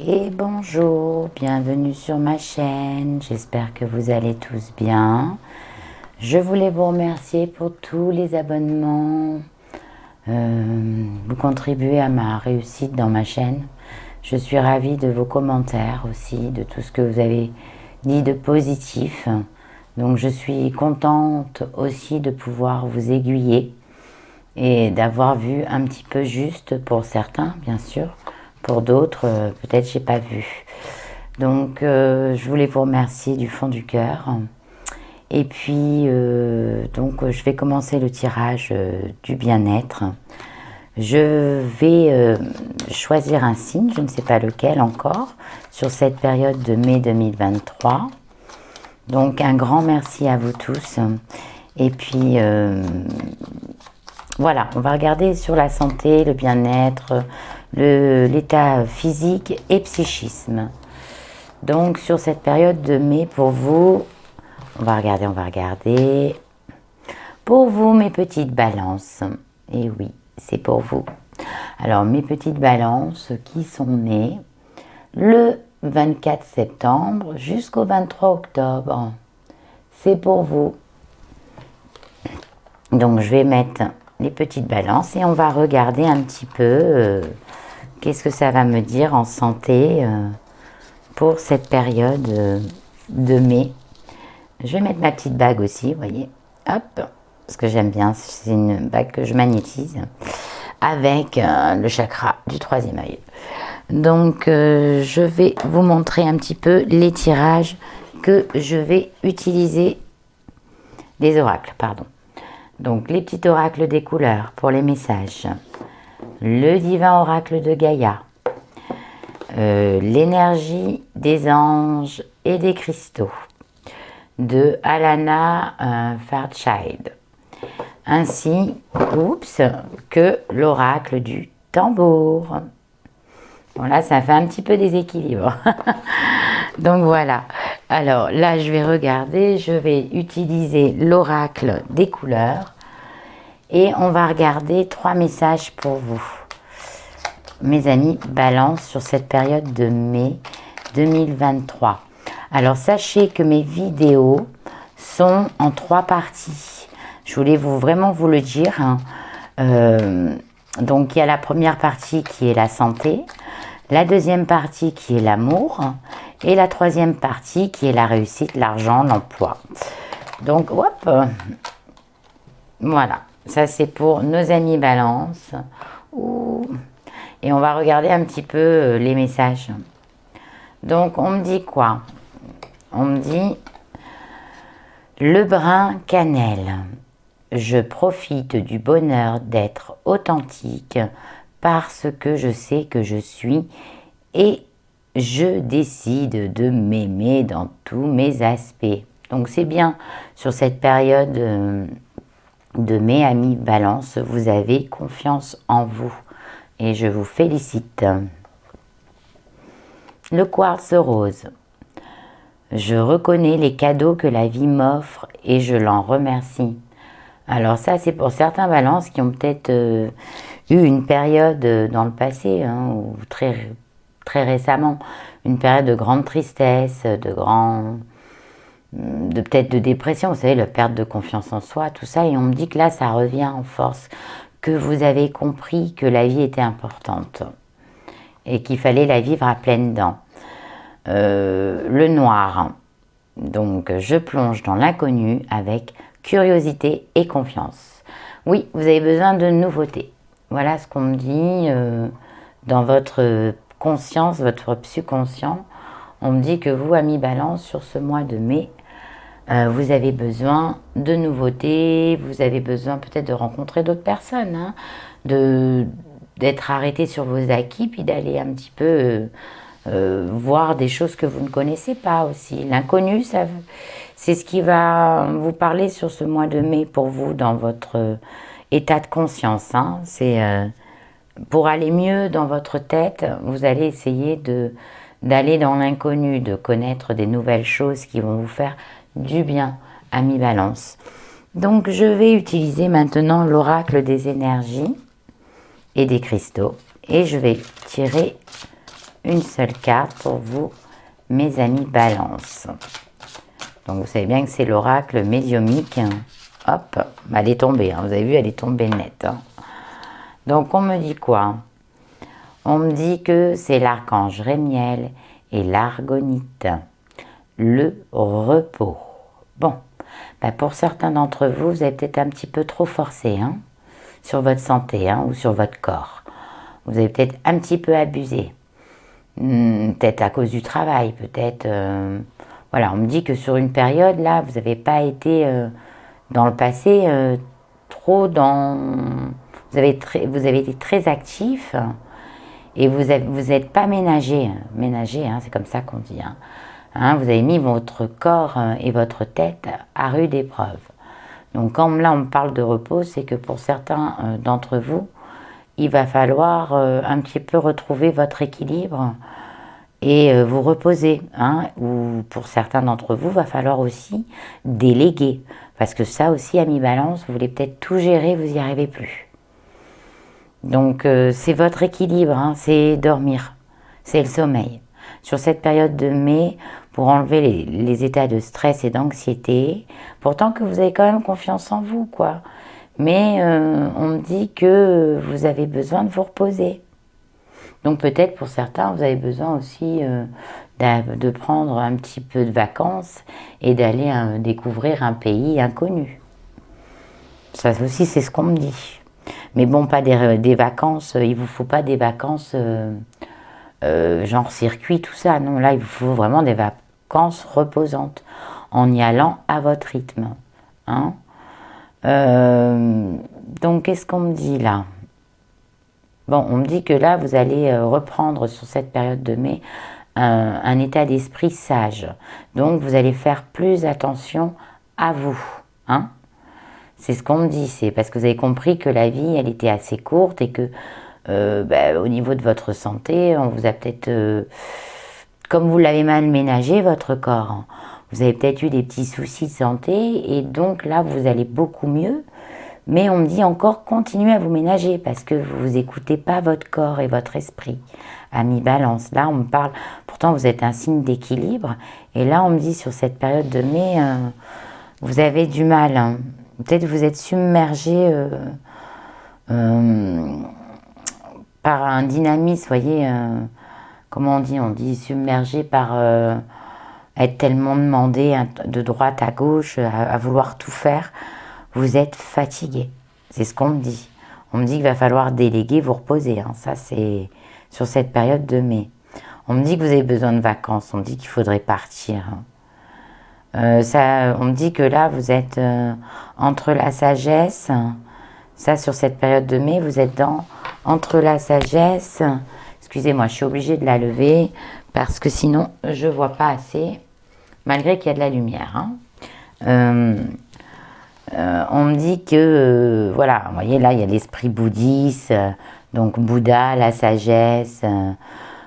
Et bonjour, bienvenue sur ma chaîne, j'espère que vous allez tous bien. Je voulais vous remercier pour tous les abonnements, vous contribuez à ma réussite dans ma chaîne. Je suis ravie de vos commentaires aussi, de tout ce que vous avez dit de positif. Donc je suis contente aussi de pouvoir vous aiguiller et d'avoir vu un petit peu juste pour certains, bien sûr. Pour d'autres, peut-être j'ai pas vu. Donc, je voulais vous remercier du fond du cœur. Et puis, donc, je vais commencer le tirage du bien-être. Je vais choisir un signe, je ne sais pas lequel encore, sur cette période de mai 2023. Donc, un grand merci à vous tous. Et puis, voilà, on va regarder sur la santé, le bien-être, l'état physique et psychisme. Donc sur cette période de mai pour vous, on va regarder. Pour vous mes petites balances, et oui, c'est pour vous. Alors mes petites balances qui sont nées le 24 septembre jusqu'au 23 octobre, c'est pour vous. Donc je vais mettre les petites balances et on va regarder un petit peu qu'est-ce que ça va me dire en santé pour cette période de mai. Je vais mettre ma petite bague aussi, vous voyez, hop, parce que j'aime bien, c'est une bague que je magnétise avec le chakra du troisième œil. Donc je vais vous montrer un petit peu les tirages que je vais utiliser, les oracles, pardon. Donc les petits oracles des couleurs pour les messages. Le divin oracle de Gaïa, l'énergie des anges et des cristaux de Alana Fairchild, ainsi que l'oracle du tambour. Bon là ça fait un petit peu déséquilibre. Donc voilà, alors là je vais regarder, je vais utiliser l'oracle des couleurs. Et on va regarder 3 messages pour vous, mes amis Balance, sur cette période de mai 2023. Alors, sachez que mes vidéos sont en 3 parties. Je voulais vraiment vous le dire. Donc, il y a la première partie qui est la santé, la deuxième partie qui est l'amour et la troisième partie qui est la réussite, l'argent, l'emploi. Donc, hop, voilà. Ça, c'est pour nos amis Balance. Et on va regarder un petit peu les messages. Donc, on me dit quoi? On me dit le brin cannelle. Je profite du bonheur d'être authentique parce que je sais que je suis et je décide de m'aimer dans tous mes aspects. Donc, c'est bien sur cette période de mai, amis Balance, vous avez confiance en vous et je vous félicite. Le quartz rose. Je reconnais les cadeaux que la vie m'offre et je l'en remercie. Alors ça, c'est pour certains Balances qui ont peut-être eu une période dans le passé, ou très récemment, une période de grande tristesse, peut-être de dépression, vous savez, la perte de confiance en soi, tout ça, et on me dit que là, ça revient en force, que vous avez compris que la vie était importante et qu'il fallait la vivre à pleines dents. Le noir, donc je plonge dans l'inconnu avec curiosité et confiance. Oui, vous avez besoin de nouveautés. Voilà ce qu'on me dit dans votre conscience, votre subconscient. On me dit que vous, amis Balance, sur ce mois de mai, vous avez besoin de nouveautés, vous avez besoin peut-être de rencontrer d'autres personnes, d'être arrêté sur vos acquis, puis d'aller un petit peu voir des choses que vous ne connaissez pas aussi. L'inconnu, c'est ce qui va vous parler sur ce mois de mai pour vous dans votre état de conscience. C'est pour aller mieux dans votre tête, vous allez essayer d'aller dans l'inconnu, de connaître des nouvelles choses qui vont vous faire du bien, amis Balance. Donc je vais utiliser maintenant l'oracle des énergies et des cristaux et je vais tirer une seule carte pour vous, mes amis Balance. Donc vous savez bien que c'est l'oracle médiumique. Hop, elle est tombée, hein. Vous avez vu, elle est tombée nette. Hein. Donc on me dit quoi? On me dit que c'est l'archange Rémiel et l'argonite. Le repos. Bon, ben pour certains d'entre vous, vous avez peut-être un petit peu trop forcé hein, sur votre santé hein, ou sur votre corps. Vous avez peut-être un petit peu abusé. Peut-être à cause du travail, peut-être... voilà, on me dit que sur une période, là, vous n'avez pas été dans le passé trop dans... Vous avez été très actif et vous n'êtes pas ménagé. Ménagé, hein, c'est comme ça qu'on dit. Hein. Hein, vous avez mis votre corps et votre tête à rude épreuve. Donc, comme là, on me parle de repos, c'est que pour certains d'entre vous, il va falloir un petit peu retrouver votre équilibre et vous reposer. Hein, ou pour certains d'entre vous, il va falloir aussi déléguer. Parce que ça aussi, amis Balance, vous voulez peut-être tout gérer, vous n'y arrivez plus. Donc, c'est votre équilibre, hein, c'est dormir, c'est le sommeil. Sur cette période de mai, pour enlever les états de stress et d'anxiété, pourtant que vous avez quand même confiance en vous, quoi. Mais on me dit que vous avez besoin de vous reposer. Donc peut-être pour certains, vous avez besoin aussi de prendre un petit peu de vacances et d'aller découvrir un pays inconnu. Ça aussi, c'est ce qu'on me dit. Mais bon, pas des vacances, il ne vous faut pas des vacances genre circuit, tout ça. Non, là, il vous faut vraiment des vacances reposantes en y allant à votre rythme. Hein. Donc, qu'est-ce qu'on me dit là? Bon, on me dit que là, vous allez reprendre sur cette période de mai un état d'esprit sage. Donc, vous allez faire plus attention à vous. Hein? C'est ce qu'on me dit. C'est parce que vous avez compris que la vie, elle était assez courte et que au niveau de votre santé, on vous a peut-être... comme vous l'avez mal ménagé, votre corps, hein, vous avez peut-être eu des petits soucis de santé et donc là, vous allez beaucoup mieux. Mais on me dit encore, continuez à vous ménager parce que vous n'écoutez pas votre corps et votre esprit. Ami Balance, là, on me parle... Pourtant, vous êtes un signe d'équilibre. Et là, on me dit, sur cette période de mai, vous avez du mal. Hein. Peut-être vous êtes submergé par un dynamisme, vous voyez... comment on dit? On dit submergé par être tellement demandé de droite à gauche, à vouloir tout faire. Vous êtes fatigué. C'est ce qu'on me dit. On me dit qu'il va falloir déléguer, vous reposer. Hein. Ça, c'est sur cette période de mai. On me dit que vous avez besoin de vacances. On me dit qu'il faudrait partir. On me dit que là, vous êtes entre la sagesse. Ça, sur cette période de mai, vous êtes entre la sagesse... Excusez-moi, je suis obligée de la lever parce que sinon, je ne vois pas assez, malgré qu'il y a de la lumière. Hein. On me dit que, voilà, vous voyez, là, il y a l'esprit bouddhiste, donc Bouddha, la sagesse.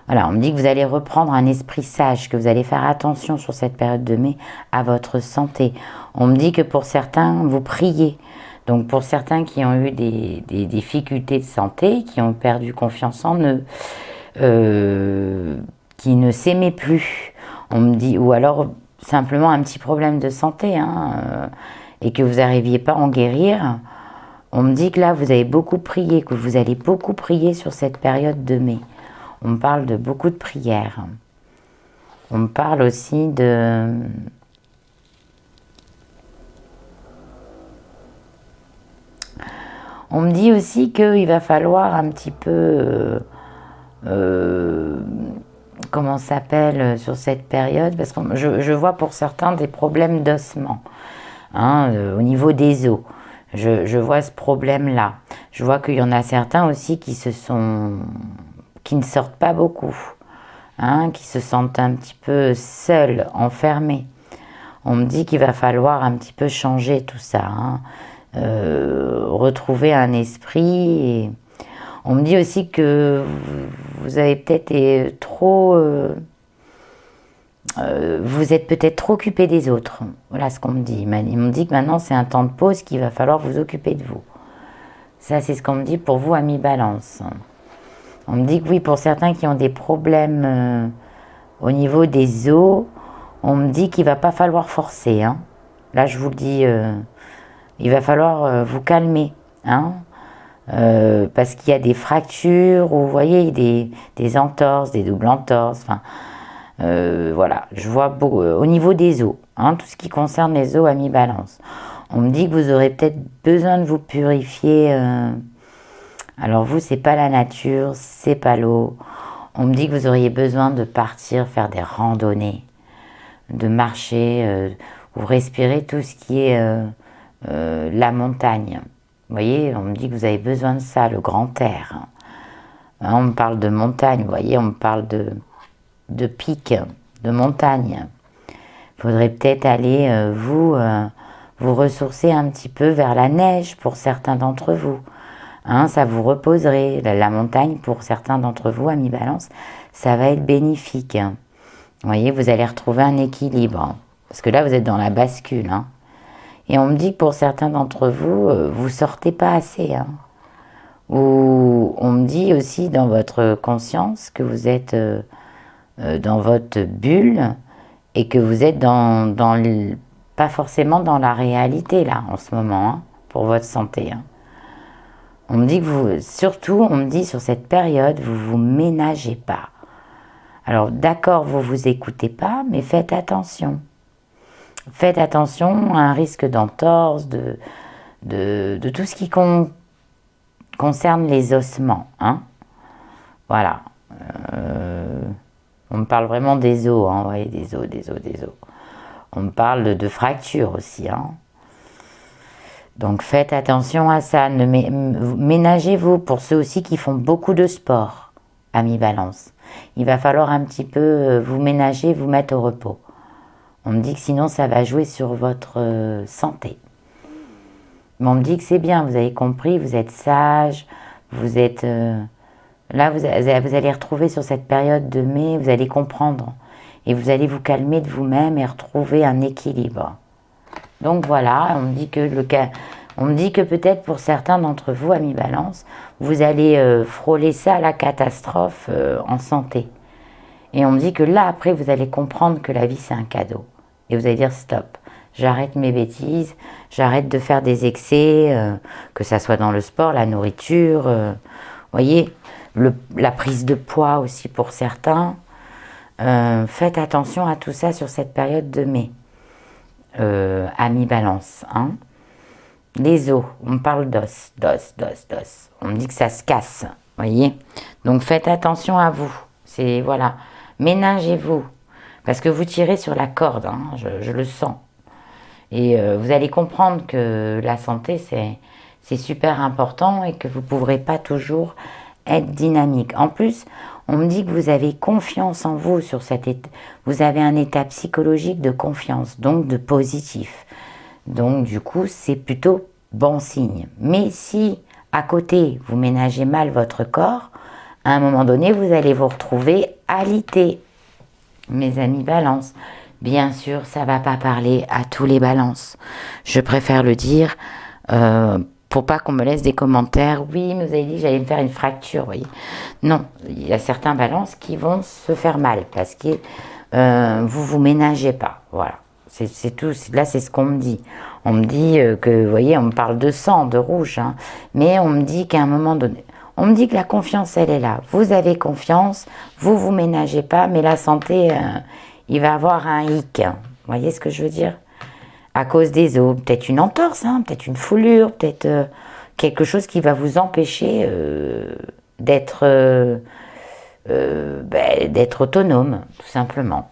Voilà, on me dit que vous allez reprendre un esprit sage, que vous allez faire attention sur cette période de mai à votre santé. On me dit que pour certains, vous priez. Donc pour certains qui ont eu des difficultés de santé, qui ont perdu confiance en eux, qui ne s'aimaient plus, on me dit, ou alors simplement un petit problème de santé, hein, et que vous n'arriviez pas à en guérir, on me dit que là vous avez beaucoup prié, que vous allez beaucoup prier sur cette période de mai. On me parle de beaucoup de prières. On me parle aussi de... On me dit aussi qu'il va falloir un petit peu... comment ça s'appelle sur cette période, parce que je vois pour certains des problèmes d'ossement, hein, au niveau des os. Je vois ce problème-là. Je vois qu'il y en a certains aussi qui ne sortent pas beaucoup, hein, qui se sentent un petit peu seuls, enfermés. On me dit qu'il va falloir un petit peu changer tout ça, hein, retrouver un esprit. Et on me dit aussi que vous avez peut-être été trop... vous êtes peut-être trop occupé des autres. Voilà ce qu'on me dit. Ils m'ont dit que maintenant c'est un temps de pause, qu'il va falloir vous occuper de vous. Ça, c'est ce qu'on me dit pour vous, amis Balance. On me dit que oui, pour certains qui ont des problèmes au niveau des os, on me dit qu'il va pas falloir forcer, hein. Là, je vous le dis, il va falloir vous calmer, hein. Parce qu'il y a des fractures, ou vous voyez, des entorses, des doubles entorses, enfin, voilà, je vois beau, au niveau des os, hein, tout ce qui concerne les os à mi-balance. On me dit que vous aurez peut-être besoin de vous purifier. Alors vous, c'est pas la nature, c'est pas l'eau. On me dit que vous auriez besoin de partir faire des randonnées, de marcher, ou respirer tout ce qui est la montagne. Vous voyez, on me dit que vous avez besoin de ça, le grand air. Hein, on me parle de montagne, vous voyez, on me parle de pic, de montagne. Il faudrait peut-être aller, vous ressourcer un petit peu vers la neige pour certains d'entre vous. Hein, ça vous reposerait. La montagne, pour certains d'entre vous, à mi-balance, ça va être bénéfique. Vous voyez, vous allez retrouver un équilibre. Parce que là, vous êtes dans la bascule. Hein. Et on me dit que pour certains d'entre vous, vous sortez pas assez. Hein. Ou on me dit aussi dans votre conscience que vous êtes dans votre bulle et que vous êtes pas forcément dans la réalité là en ce moment, hein, pour votre santé. Hein. On me dit que vous, surtout, on me dit sur cette période, vous vous ménagez pas. Alors d'accord, vous vous écoutez pas, mais faites attention. Faites attention à un risque d'entorse, de tout ce qui concerne les ossements. Hein. Voilà. On me parle vraiment des os, hein, vous voyez, des os. On me parle de fractures aussi. Hein. Donc faites attention à ça. Ménagez-vous pour ceux aussi qui font beaucoup de sport à mi-balance. Il va falloir un petit peu vous ménager, vous mettre au repos. On me dit que sinon ça va jouer sur votre santé. Mais on me dit que c'est bien, vous avez compris, vous êtes sage, vous êtes... là, vous allez retrouver sur cette période de mai, vous allez comprendre. Et vous allez vous calmer de vous-même et retrouver un équilibre. Donc voilà, on me dit que peut-être pour certains d'entre vous à mi-balance, vous allez frôler ça à la catastrophe en santé. Et on me dit que là, après, vous allez comprendre que la vie, c'est un cadeau. Et vous allez dire stop, j'arrête mes bêtises, j'arrête de faire des excès, que ça soit dans le sport, la nourriture, voyez, la prise de poids aussi pour certains. Faites attention à tout ça sur cette période de mai. À mi-balance. Hein. Les os, on me parle d'os. On me dit que ça se casse, voyez. Donc faites attention à vous. C'est voilà, ménagez-vous parce que vous tirez sur la corde. Hein, je le sens. Et vous allez comprendre que la santé c'est super important et que vous ne pourrez pas toujours être dynamique. En plus, on me dit que vous avez confiance en vous sur cet état. Vous avez un état psychologique de confiance, donc de positif. Donc du coup, c'est plutôt bon signe. Mais si à côté, vous ménagez mal votre corps, à un moment donné, vous allez vous retrouver alité. Mes amis balance. Bien sûr, ça ne va pas parler à tous les balances. Je préfère le dire pour pas qu'on me laisse des commentaires. Oui, mais vous avez dit que j'allais me faire une fracture, vous voyez. Non, il y a certains balances qui vont se faire mal parce que vous ménagez pas. Voilà, c'est tout. Là, c'est ce qu'on me dit. On me dit que, vous voyez, on me parle de sang, de rouge, hein, mais on me dit qu'à un moment donné, on me dit que la confiance, elle est là. Vous avez confiance, vous ménagez pas, mais la santé, il va avoir un hic. Vous voyez ce que je veux dire? À cause des os, peut-être une entorse, hein, peut-être une foulure, peut-être quelque chose qui va vous empêcher d'être autonome, tout simplement.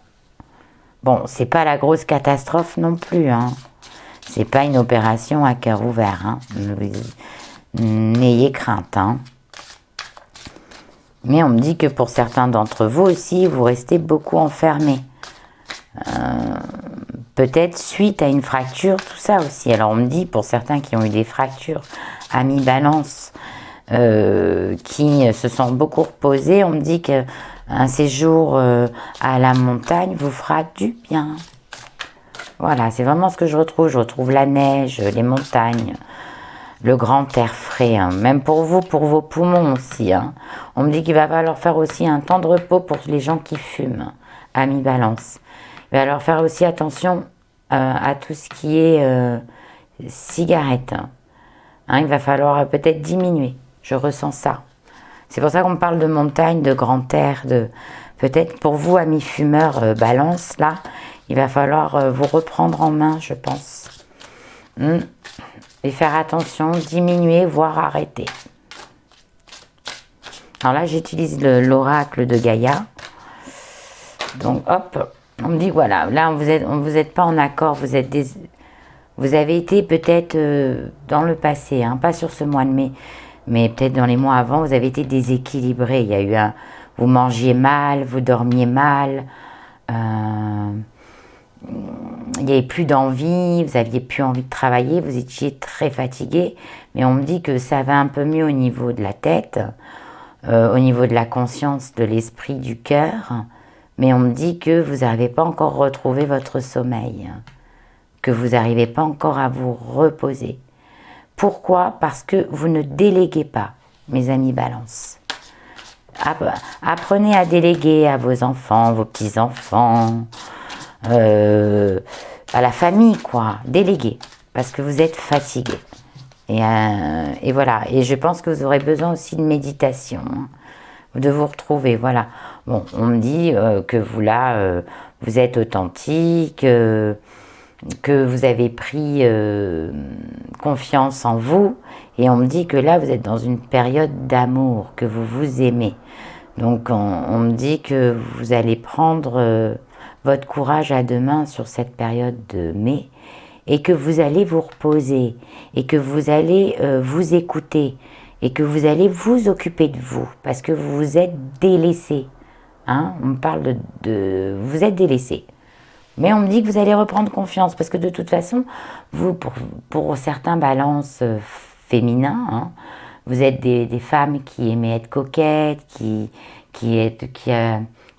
Bon, c'est pas la grosse catastrophe non plus, hein. C'est pas une opération à cœur ouvert, hein. N'ayez crainte, hein. Mais on me dit que pour certains d'entre vous aussi, vous restez beaucoup enfermés. Peut-être suite à une fracture, tout ça aussi. Alors on me dit, pour certains qui ont eu des fractures à mi-balance, qui se sont beaucoup reposés, on me dit qu'un séjour à la montagne vous fera du bien. Voilà, c'est vraiment ce que je retrouve. Je retrouve la neige, les montagnes. le grand air frais, hein. Même pour vous, pour vos poumons aussi, hein. On me dit qu'il va falloir faire aussi un temps de repos pour les gens qui fument, amis balance. Il va falloir faire aussi attention à tout ce qui est cigarette, hein. Il va falloir peut-être diminuer, je ressens ça. C'est pour ça qu'on me parle de montagne, de grand air, de... Peut-être pour vous, amis fumeurs balance, là, il va falloir vous reprendre en main, je pense. Et faire attention, diminuer, voire arrêter. Alors là, j'utilise l'oracle de Gaïa. Donc, hop, on me dit, voilà, là, vous êtes pas en accord, vous avez été peut-être dans le passé, hein, pas sur ce mois de mai, mais peut-être dans les mois avant, vous avez été déséquilibré. Il y a eu vous mangiez mal, vous dormiez mal, il n'y avait plus d'envie, vous n'aviez plus envie de travailler, vous étiez très fatigué, mais on me dit que ça va un peu mieux au niveau de la tête, au niveau de la conscience, de l'esprit, du cœur, mais on me dit que vous n'arrivez pas encore retrouvé votre sommeil, que vous n'arrivez pas encore à vous reposer. Pourquoi? Parce que vous ne déléguez pas, mes amis balance. Apprenez à déléguer à vos enfants, vos petits-enfants, à la famille, quoi. Déléguez, parce que vous êtes fatigué. Et voilà. Et je pense que vous aurez besoin aussi de méditation, hein, de vous retrouver, voilà. Bon, on me dit que vous, là, vous êtes authentique, que vous avez pris confiance en vous, et on me dit que là, vous êtes dans une période d'amour, que vous vous aimez. Donc, on me dit que vous allez prendre votre courage à deux mains sur cette période de mai, et que vous allez vous reposer, et que vous allez vous écouter, et que vous allez vous occuper de vous, parce que vous vous êtes délaissé. Hein, on me parle vous êtes délaissé. Mais on me dit que vous allez reprendre confiance, parce que de toute façon, vous, pour certains balances féminins, hein, vous êtes des femmes qui aimaient être coquettes, qui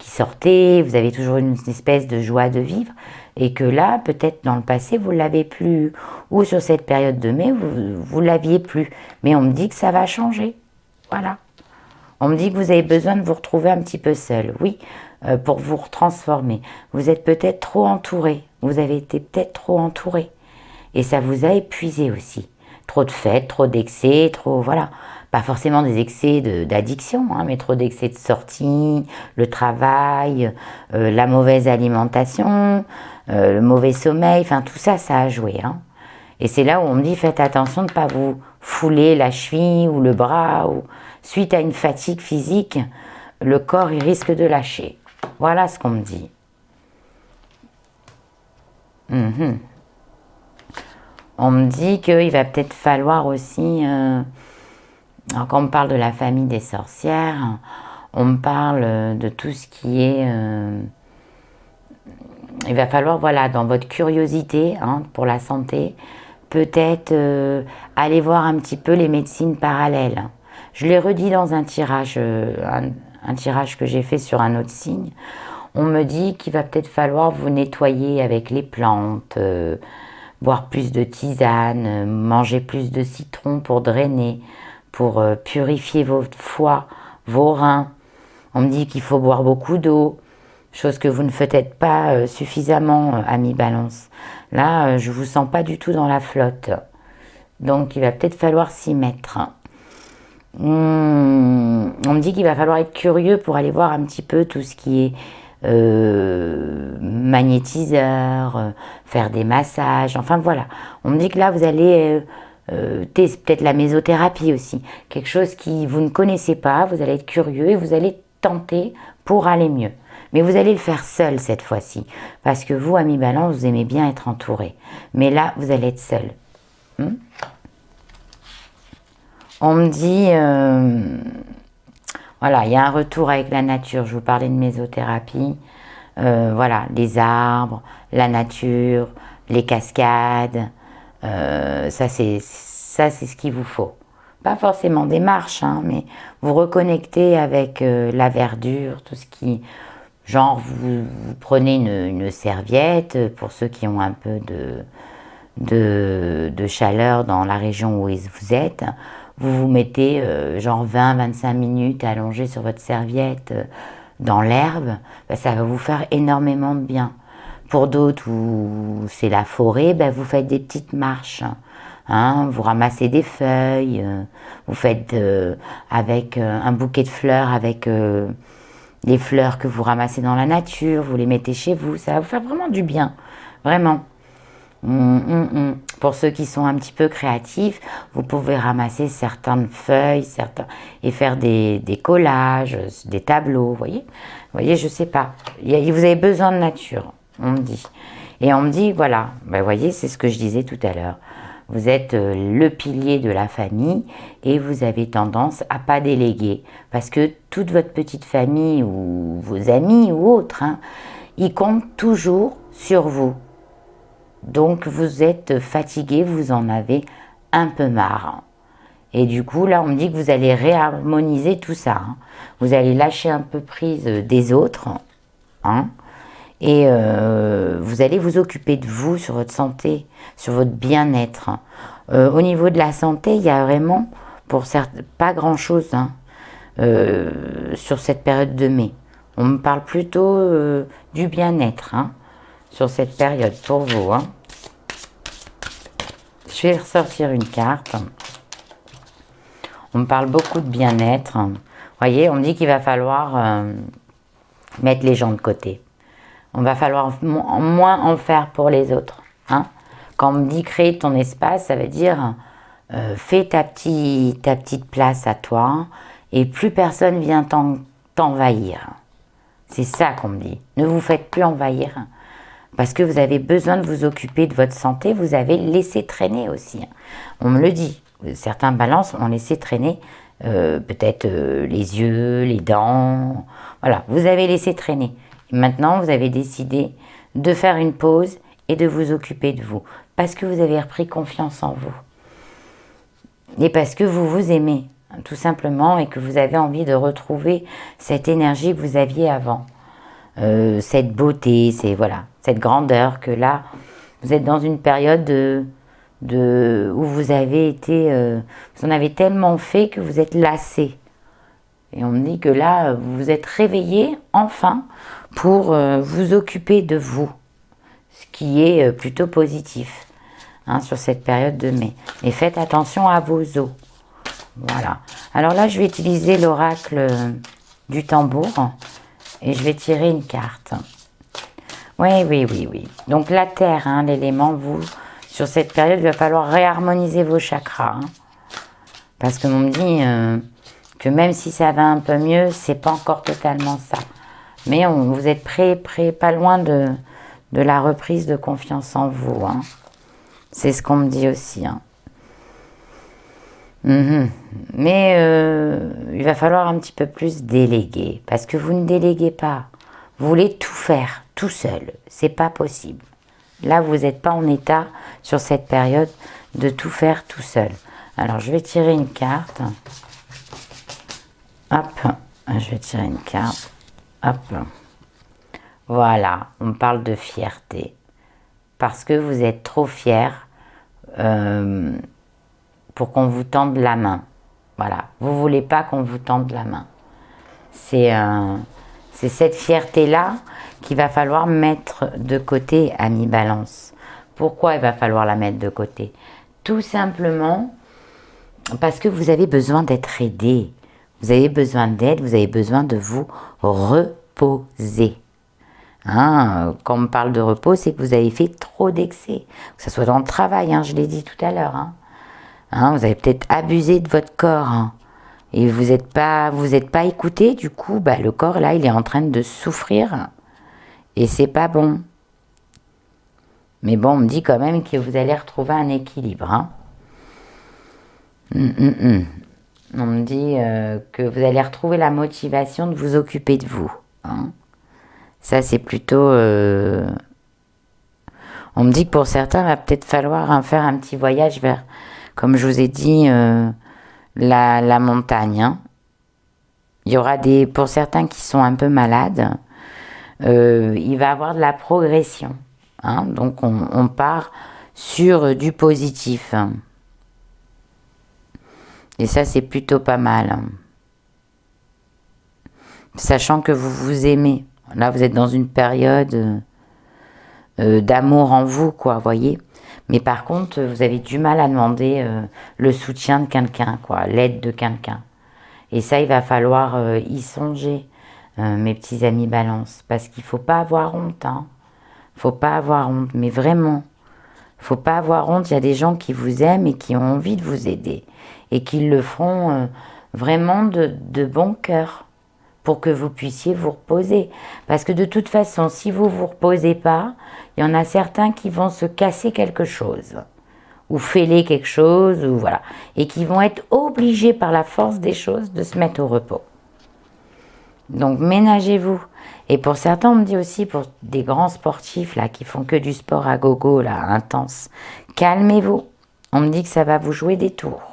sortaient, vous avez toujours une espèce de joie de vivre, et que là, peut-être dans le passé, vous ne l'avez plus, ou sur cette période de mai, vous ne l'aviez plus. Mais on me dit que ça va changer. Voilà. On me dit que vous avez besoin de vous retrouver un petit peu seul, oui, pour vous transformer. Vous êtes peut-être trop entouré, vous avez été peut-être trop entouré. Et ça vous a épuisé aussi. Trop de fêtes, trop d'excès, trop, voilà. Pas forcément des excès d'addiction, hein, mais trop d'excès de sortie, le travail, la mauvaise alimentation, le mauvais sommeil, enfin tout ça, ça a joué. Hein. Et c'est là où on me dit, faites attention de ne pas vous fouler la cheville ou le bras, ou suite à une fatigue physique, le corps il risque de lâcher. Voilà ce qu'on me dit. On me dit qu'il va peut-être falloir aussi... alors quand on me parle de la famille des sorcières, on me parle de tout ce qui est... il va falloir, voilà, dans votre curiosité, hein, pour la santé, peut-être aller voir un petit peu les médecines parallèles. Je l'ai redit dans un tirage que j'ai fait sur un autre signe. On me dit qu'il va peut-être falloir vous nettoyer avec les plantes, boire plus de tisane, manger plus de citron pour drainer, pour purifier votre foie, vos reins. On me dit qu'il faut boire beaucoup d'eau, chose que vous ne faites pas suffisamment, ami balance. Là, je ne vous sens pas du tout dans la flotte. Donc, il va peut-être falloir s'y mettre. On me dit qu'il va falloir être curieux pour aller voir un petit peu tout ce qui est magnétiseur, faire des massages, enfin voilà. On me dit que là, vous allez tester peut-être la mésothérapie aussi. Quelque chose qui vous ne connaissez pas, vous allez être curieux et vous allez tenter pour aller mieux. Mais vous allez le faire seul cette fois-ci. Parce que vous, ami balance, vous aimez bien être entouré. Mais là, vous allez être seul. On me dit... voilà, il y a un retour avec la nature. Je vous parlais de mésothérapie. Voilà, les arbres, la nature, les cascades. Ça, c'est ce qu'il vous faut. Pas forcément des marches, hein, mais vous reconnecter avec la verdure, tout ce qui... Genre, vous prenez une serviette, pour ceux qui ont un peu de chaleur dans la région où vous êtes, vous vous mettez genre 20-25 minutes allongé sur votre serviette dans l'herbe, ben, ça va vous faire énormément de bien. Pour d'autres où c'est la forêt, ben, vous faites des petites marches. Hein, vous ramassez des feuilles, vous faites avec un bouquet de fleurs, avec les fleurs que vous ramassez dans la nature, vous les mettez chez vous, ça va vous faire vraiment du bien, vraiment. Pour ceux qui sont un petit peu créatifs, vous pouvez ramasser certaines feuilles, et faire des collages, des tableaux, vous voyez, je sais pas. Vous avez besoin de nature, on me dit. Et on me dit, voilà, ben, vous voyez, c'est ce que je disais tout à l'heure. Vous êtes le pilier de la famille et vous avez tendance à pas déléguer. Parce que toute votre petite famille ou vos amis ou autres, hein, ils comptent toujours sur vous. Donc vous êtes fatigué, vous en avez un peu marre. Et du coup, là, on me dit que vous allez réharmoniser tout ça. Hein. Vous allez lâcher un peu prise des autres. Hein, et vous allez vous occuper de vous, sur votre santé, sur votre bien-être. Au niveau de la santé, il y a vraiment, pour certains, pas grand-chose hein, sur cette période de mai. On me parle plutôt du bien-être hein, sur cette période pour vous. Hein. Je vais ressortir une carte. On me parle beaucoup de bien-être. Vous voyez, on me dit qu'il va falloir mettre les gens de côté. On va falloir moins en faire pour les autres. Hein. Quand on me dit créer ton espace, ça veut dire fais ta petite place à toi et plus personne vient t'envahir. C'est ça qu'on me dit. Ne vous faites plus envahir parce que vous avez besoin de vous occuper de votre santé. Vous avez laissé traîner aussi. On me le dit. Certains balances ont laissé traîner peut-être les yeux, les dents. Voilà, vous avez laissé traîner. Et maintenant, vous avez décidé de faire une pause et de vous occuper de vous. Parce que vous avez repris confiance en vous. Et parce que vous vous aimez, tout simplement, et que vous avez envie de retrouver cette énergie que vous aviez avant. Cette beauté, cette grandeur que là, vous êtes dans une période où vous avez été, vous en avez tellement fait que vous êtes lassé. Et on me dit que là, vous vous êtes réveillé enfin pour vous occuper de vous, ce qui est plutôt positif hein, sur cette période de mai. Et faites attention à vos os. Voilà. Alors là, je vais utiliser l'oracle du tambour et je vais tirer une carte. Oui. Donc la terre, hein, l'élément, vous, sur cette période, il va falloir réharmoniser vos chakras. Hein, parce que on me dit que même si ça va un peu mieux, c'est pas encore totalement ça. Mais vous êtes prêt, pas loin de la reprise de confiance en vous. Hein. C'est ce qu'on me dit aussi. Hein. Mais il va falloir un petit peu plus déléguer. Parce que vous ne déléguez pas. Vous voulez tout faire, tout seul. C'est pas possible. Là, vous n'êtes pas en état, sur cette période, de tout faire tout seul. Alors, je vais tirer une carte. Hop, je vais tirer une carte. Hop. Voilà, on parle de fierté. Parce que vous êtes trop fier pour qu'on vous tende la main. Voilà, vous ne voulez pas qu'on vous tende la main. C'est cette fierté-là qu'il va falloir mettre de côté, ami Balance. Pourquoi il va falloir la mettre de côté? Tout simplement parce que vous avez besoin d'être aidé. Vous avez besoin d'aide, vous avez besoin de vous reposer. Hein, quand on me parle de repos, c'est que vous avez fait trop d'excès. Que ce soit dans le travail, hein, je l'ai dit tout à l'heure. Hein, vous avez peut-être abusé de votre corps. Hein, et vous n'êtes pas écouté, du coup, bah, le corps, là, il est en train de souffrir. Et c'est pas bon. Mais bon, on me dit quand même que vous allez retrouver un équilibre. Hein. On me dit que vous allez retrouver la motivation de vous occuper de vous. Hein. Ça, c'est plutôt... On me dit que pour certains, il va peut-être falloir faire un petit voyage vers, comme je vous ai dit, la montagne. Hein. Il y aura pour certains qui sont un peu malades, il va y avoir de la progression. Hein. Donc, on part sur du positif. Et ça, c'est plutôt pas mal. Sachant que vous vous aimez. Là, vous êtes dans une période d'amour en vous, quoi, voyez. Mais par contre, vous avez du mal à demander le soutien de quelqu'un, quoi, l'aide de quelqu'un. Et ça, il va falloir y songer, mes petits amis balance. Parce qu'il ne faut pas avoir honte, hein. Faut pas avoir honte, mais vraiment. Faut pas avoir honte, il y a des gens qui vous aiment et qui ont envie de vous aider. Et qui le feront vraiment de bon cœur pour que vous puissiez vous reposer. Parce que de toute façon, si vous ne vous reposez pas, il y en a certains qui vont se casser quelque chose, ou fêler quelque chose, ou voilà, et qui vont être obligés par la force des choses de se mettre au repos. Donc ménagez-vous. Et pour certains, on me dit aussi, pour des grands sportifs là qui font que du sport à gogo, là, intense, calmez-vous. On me dit que ça va vous jouer des tours.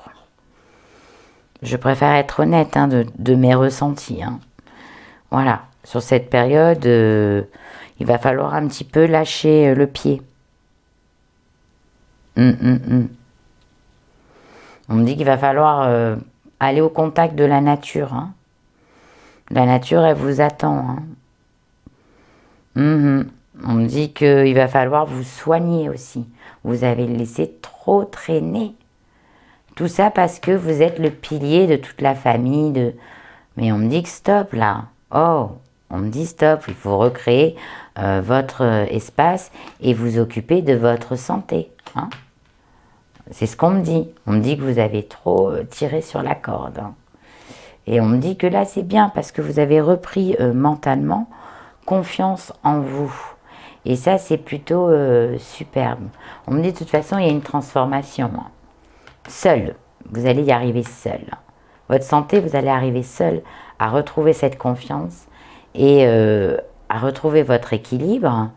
Je préfère être honnête hein, de mes ressentis. Hein. Voilà, sur cette période, il va falloir un petit peu lâcher le pied. On me dit qu'il va falloir aller au contact de la nature. Hein. La nature, elle vous attend. Hein. On me dit qu'il va falloir vous soigner aussi. Vous avez laissé trop traîner. Tout ça parce que vous êtes le pilier de toute la famille. Mais on me dit que stop là. Oh, on me dit stop, il faut recréer votre espace et vous occuper de votre santé. Hein. C'est ce qu'on me dit. On me dit que vous avez trop tiré sur la corde. Hein. Et on me dit que là, c'est bien parce que vous avez repris mentalement confiance en vous. Et ça, c'est plutôt superbe. On me dit de toute façon, il y a une transformation. Hein. Seul, vous allez y arriver seul. Votre santé, vous allez arriver seul à retrouver cette confiance et à retrouver votre équilibre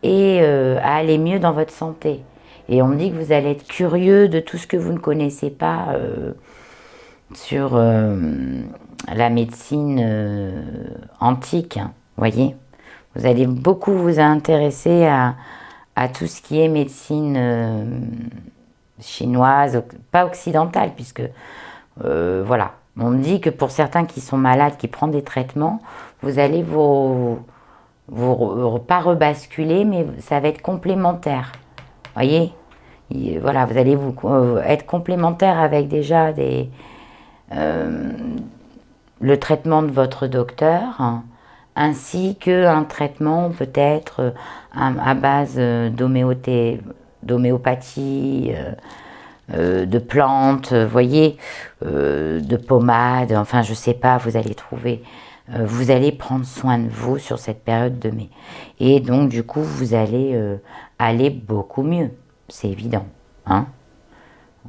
et à aller mieux dans votre santé. Et on me dit que vous allez être curieux de tout ce que vous ne connaissez pas sur la médecine antique, hein, voyez. Vous allez beaucoup vous intéresser à tout ce qui est médecine chinoise, pas occidentale, puisque voilà. On me dit que pour certains qui sont malades, qui prennent des traitements, vous allez pas rebasculer, mais ça va être complémentaire. Voyez, voilà, vous allez être complémentaire avec déjà le traitement de votre docteur, hein, ainsi qu'un traitement peut-être à base d'homéopathie, de plantes, voyez, de pommades, enfin je sais pas, vous allez trouver, vous allez prendre soin de vous sur cette période de mai. Et donc du coup, vous allez aller beaucoup mieux, c'est évident. Hein.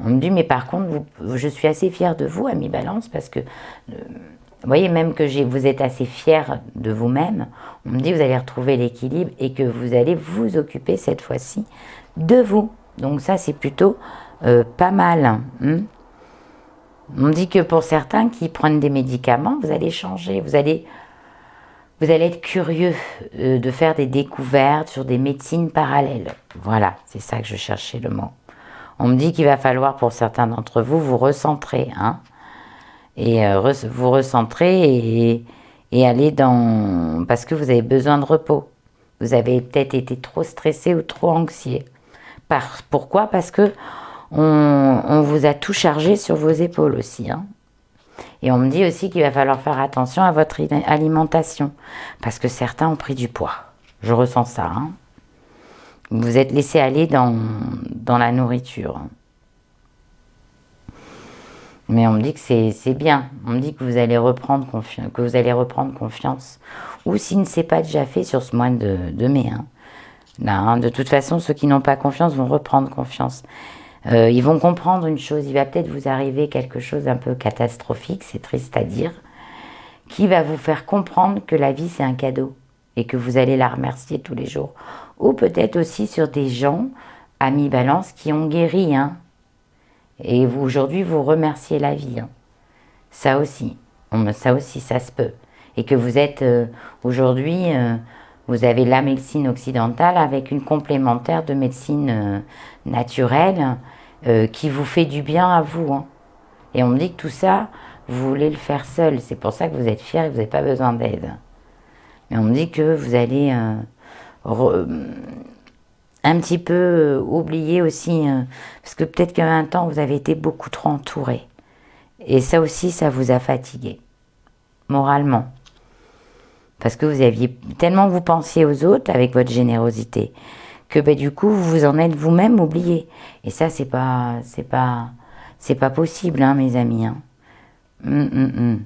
On me dit, mais par contre, je suis assez fière de vous, Ami Balance, parce que, vous voyez, même que vous êtes assez fière de vous-même, on me dit que vous allez retrouver l'équilibre et que vous allez vous occuper cette fois-ci de vous. Donc ça, c'est plutôt pas mal. Hein. On me dit que pour certains qui prennent des médicaments, vous allez changer, vous allez être curieux de faire des découvertes sur des médecines parallèles. Voilà, c'est ça que je cherchais le mot. On me dit qu'il va falloir pour certains d'entre vous vous recentrer, hein, et vous recentrer et aller dans... parce que vous avez besoin de repos. Vous avez peut-être été trop stressé ou trop anxieux. Pourquoi? Parce que on vous a tout chargé sur vos épaules aussi. Hein. Et on me dit aussi qu'il va falloir faire attention à votre alimentation. Parce que certains ont pris du poids. Je ressens ça. Hein. Vous êtes laissé aller dans la nourriture. Mais on me dit que c'est bien. On me dit que vous allez reprendre confiance. Ou s'il ne s'est pas déjà fait sur ce mois de mai. Hein. Là, hein, de toute façon, ceux qui n'ont pas confiance vont reprendre confiance. Ils vont comprendre une chose. Il va peut-être vous arriver quelque chose d'un peu catastrophique, c'est triste à dire, qui va vous faire comprendre que la vie, c'est un cadeau et que vous allez la remercier tous les jours. Ou peut-être aussi sur des gens, amis balance, qui ont guéri. Hein. Et aujourd'hui, vous remerciez la vie. Hein. Ça aussi, ça se peut. Et que vous êtes aujourd'hui Vous avez la médecine occidentale avec une complémentaire de médecine naturelle qui vous fait du bien à vous. Hein. Et on me dit que tout ça, vous voulez le faire seul. C'est pour ça que vous êtes fier et que vous n'avez pas besoin d'aide. Mais on me dit que vous allez un petit peu oublier aussi, parce que peut-être qu'à un temps, vous avez été beaucoup trop entouré. Et ça aussi, ça vous a fatigué, moralement. Parce que vous aviez tellement vous pensiez aux autres avec votre générosité, que ben, du coup, vous vous en êtes vous-même oublié. Et ça, c'est pas possible, hein, mes amis. Hein. De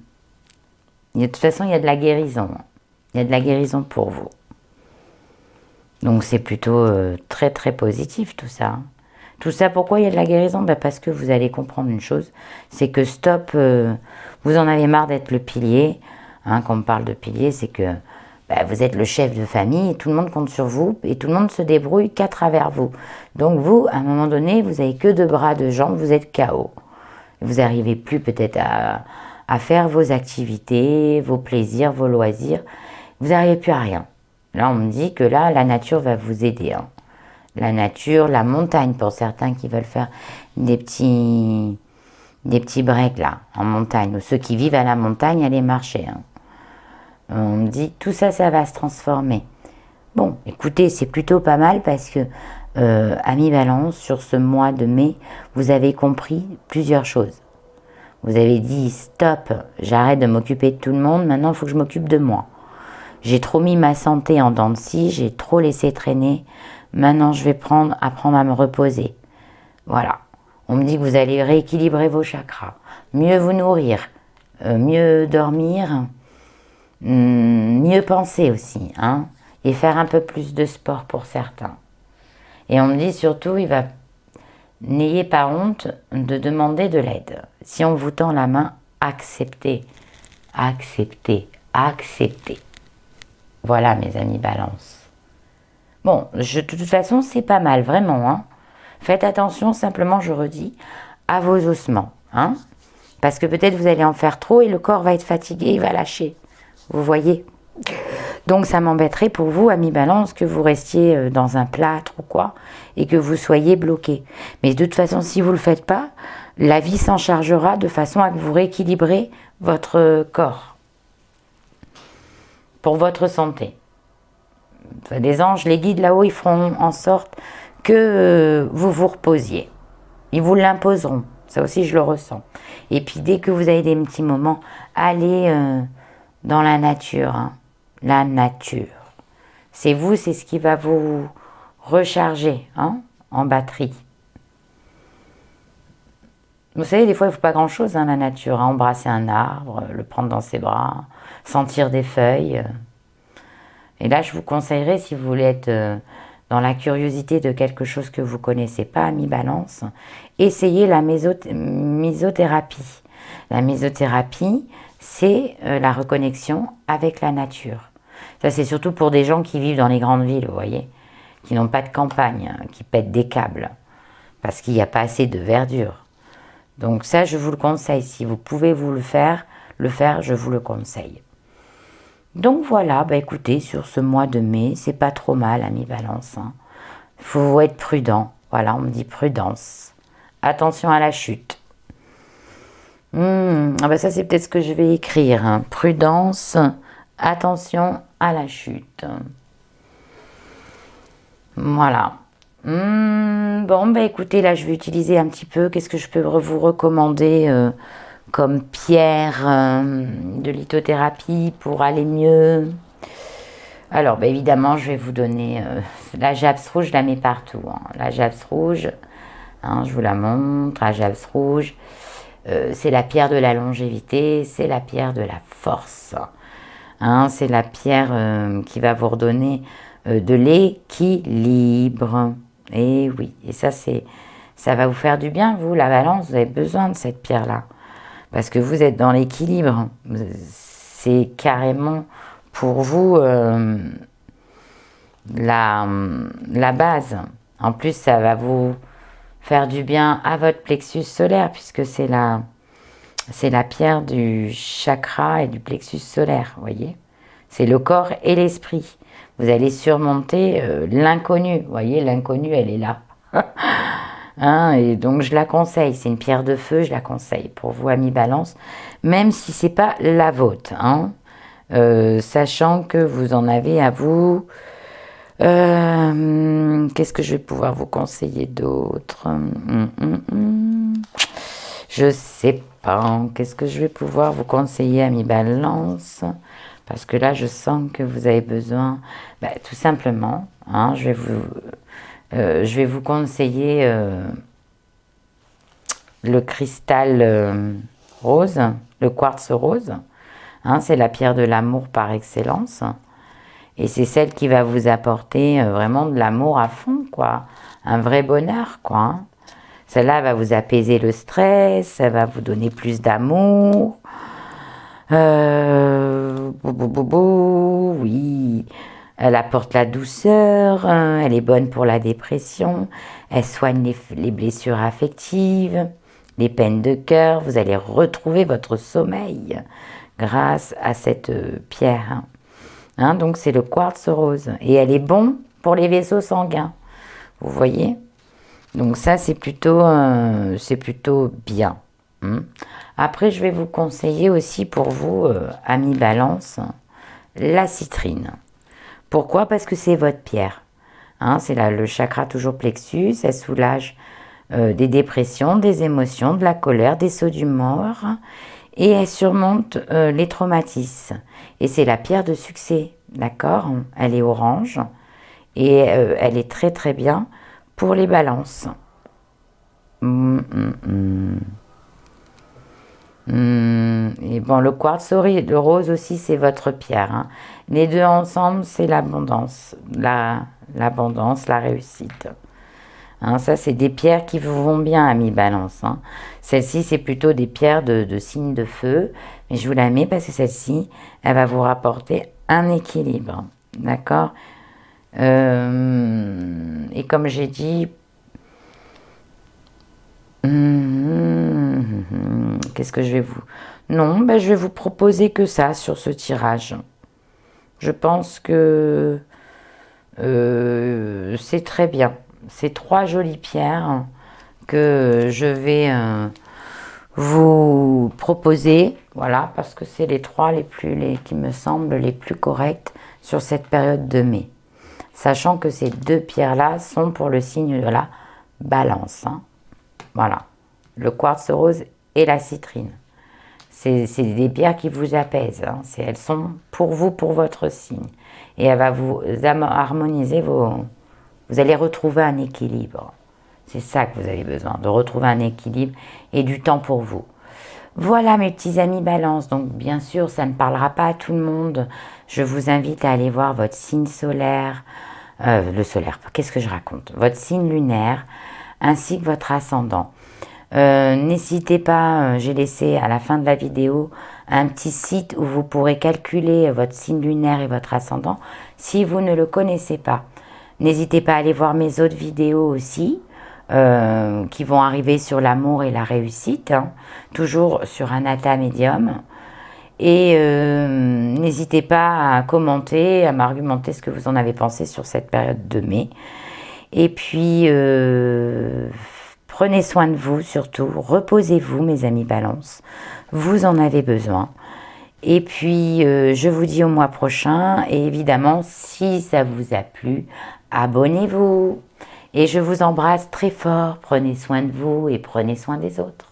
toute façon, il y a de la guérison. Il y a de la guérison pour vous. Donc c'est plutôt très très positif tout ça. Hein. Tout ça, pourquoi il y a de la guérison? Ben parce que vous allez comprendre une chose, c'est que stop, vous en avez marre d'être le pilier. Hein, quand on parle de pilier, c'est que ben, vous êtes le chef de famille et tout le monde compte sur vous et tout le monde se débrouille qu'à travers vous. Donc vous, à un moment donné, vous n'avez que 2 bras, 2 jambes, vous êtes KO. Vous n'arrivez plus peut-être à faire vos activités, vos plaisirs, vos loisirs. Vous n'arrivez plus à rien. Là, on me dit que là, la nature va vous aider. Hein. La nature, la montagne, pour certains qui veulent faire des petits breaks là, en montagne. Ou ceux qui vivent à la montagne, aller marcher. Hein. On me dit, tout ça, ça va se transformer. Bon, écoutez, c'est plutôt pas mal parce que, Amis Balance, sur ce mois de mai, vous avez compris plusieurs choses. Vous avez dit, stop, j'arrête de m'occuper de tout le monde, maintenant il faut que je m'occupe de moi. J'ai trop mis ma santé en dents de scie, j'ai trop laissé traîner, maintenant je vais apprendre à me reposer. Voilà, on me dit que vous allez rééquilibrer vos chakras, mieux vous nourrir, mieux dormir, mieux penser aussi, hein, et faire un peu plus de sport pour certains. Et on me dit surtout, n'ayez pas honte de demander de l'aide. Si on vous tend la main, acceptez, acceptez, acceptez. Voilà mes amis Balance. Bon, de toute façon, c'est pas mal, vraiment. Hein. Faites attention, simplement, je redis, à vos ossements. Hein, parce que peut-être vous allez en faire trop et le corps va être fatigué, il va lâcher. Vous voyez? Donc ça m'embêterait pour vous, amis Balance, que vous restiez dans un plâtre ou quoi, et que vous soyez bloqué. Mais de toute façon, si vous ne le faites pas, la vie s'en chargera de façon à que vous rééquilibrez votre corps. Pour votre santé. Les anges, les guides là-haut, ils feront en sorte que vous vous reposiez. Ils vous l'imposeront. Ça aussi, je le ressens. Et puis, dès que vous avez des petits moments, allez dans la nature. Hein. La nature. C'est vous, c'est ce qui va vous recharger hein, en batterie. Vous savez, des fois, il ne faut pas grand-chose, hein, la nature. Hein. Embrasser un arbre, le prendre dans ses bras, sentir des feuilles. Et là, je vous conseillerais, si vous voulez être dans la curiosité de quelque chose que vous ne connaissez pas, amis Balance, essayez la mésothérapie. La mésothérapie, c'est la reconnexion avec la nature. Ça, c'est surtout pour des gens qui vivent dans les grandes villes, vous voyez, qui n'ont pas de campagne, qui pètent des câbles, parce qu'il n'y a pas assez de verdure. Donc ça, je vous le conseille. Si vous pouvez vous le faire, je vous le conseille. Donc voilà, bah écoutez, sur ce mois de mai, c'est pas trop mal, amis Balance. Hein. Faut être prudent. Voilà, on me dit prudence. Attention à la chute. Ah bah ça, c'est peut-être ce que je vais écrire. Hein. Prudence, attention à la chute. Voilà. Bon, bah écoutez, là, je vais utiliser un petit peu. Qu'est-ce que je peux vous recommander comme pierre de lithothérapie pour aller mieux? Alors, bah, évidemment, je vais vous donner la japs rouge, je la mets partout. Hein. La japs rouge, hein, je vous la montre, la japs rouge, c'est la pierre de la longévité, c'est la pierre de la force. Hein, c'est la pierre qui va vous redonner de l'équilibre. Et oui, et ça va vous faire du bien, vous, la Balance, vous avez besoin de cette pierre-là. Parce que vous êtes dans l'équilibre. C'est carrément pour vous la base. En plus, ça va vous faire du bien à votre plexus solaire, puisque c'est la pierre du chakra et du plexus solaire, vous voyez. C'est le corps et l'esprit. Vous allez surmonter l'inconnu. Vous voyez, l'inconnu, elle est là. Hein, et donc, je la conseille. C'est une pierre de feu, je la conseille pour vous, amis Balance. Même si c'est pas la vôtre. Hein, sachant que vous en avez à vous. Qu'est-ce que je vais pouvoir vous conseiller d'autre? Je sais pas. Qu'est-ce que je vais pouvoir vous conseiller, amis Balance? Parce que là, je sens que vous avez besoin, tout simplement, hein, je vais vous conseiller le cristal rose, le quartz rose. Hein, c'est la pierre de l'amour par excellence. Et c'est celle qui va vous apporter vraiment de l'amour à fond, quoi. Un vrai bonheur, quoi. Hein. Celle-là va vous apaiser le stress, elle va vous donner plus d'amour. Oui, elle apporte la douceur, hein, elle est bonne pour la dépression, elle soigne les blessures affectives, les peines de cœur. Vous allez retrouver votre sommeil grâce à cette pierre. Hein. Hein, donc c'est le quartz rose et elle est bonne pour les vaisseaux sanguins. Vous voyez? Donc ça c'est plutôt bien. Hein. Après je vais vous conseiller aussi pour vous, amis Balance, la citrine. Pourquoi? Parce que c'est votre pierre. Hein, c'est le chakra toujours plexus, elle soulage des dépressions, des émotions, de la colère, des sauts d'humeur et elle surmonte les traumatismes. Et c'est la pierre de succès, d'accord? Elle est orange et elle est très très bien pour les balances. Et bon, le quartz le rose aussi, c'est votre pierre. Hein. Les deux ensemble, c'est l'abondance, l'abondance, la réussite. Hein, ça, c'est des pierres qui vous vont bien, amis Balance. Hein. Celle-ci, c'est plutôt des pierres de signe de feu. Mais je vous la mets parce que celle-ci, elle va vous rapporter un équilibre. D'accord? Et comme j'ai dit... Qu'est-ce que je vais vous... Non, je vais vous proposer que ça sur ce tirage. Je pense que c'est très bien. C'est 3 jolies pierres que je vais vous proposer, voilà, parce que c'est les 3 qui me semblent les plus correctes sur cette période de mai. Sachant que ces 2 pierres-là sont pour le signe de la Balance. Hein. Voilà, le quartz rose et la citrine. C'est des pierres qui vous apaisent. Hein. Elles sont pour vous, pour votre signe. Et elle va vous harmoniser vos... Vous allez retrouver un équilibre. C'est ça que vous avez besoin, de retrouver un équilibre et du temps pour vous. Voilà mes petits amis Balance. Donc bien sûr, ça ne parlera pas à tout le monde. Je vous invite à aller voir votre signe solaire. Le solaire, qu'est-ce que je raconte? Votre signe lunaire ainsi que votre ascendant. N'hésitez pas, j'ai laissé à la fin de la vidéo un petit site où vous pourrez calculer votre signe lunaire et votre ascendant si vous ne le connaissez pas. N'hésitez pas à aller voir mes autres vidéos aussi qui vont arriver sur l'amour et la réussite, hein, toujours sur Anata Medium. Et n'hésitez pas à commenter, à m'argumenter ce que vous en avez pensé sur cette période de mai. Et puis, prenez soin de vous surtout, reposez-vous mes amis Balance, vous en avez besoin. Et puis, je vous dis au mois prochain, et évidemment, si ça vous a plu, abonnez-vous. Et je vous embrasse très fort, prenez soin de vous et prenez soin des autres.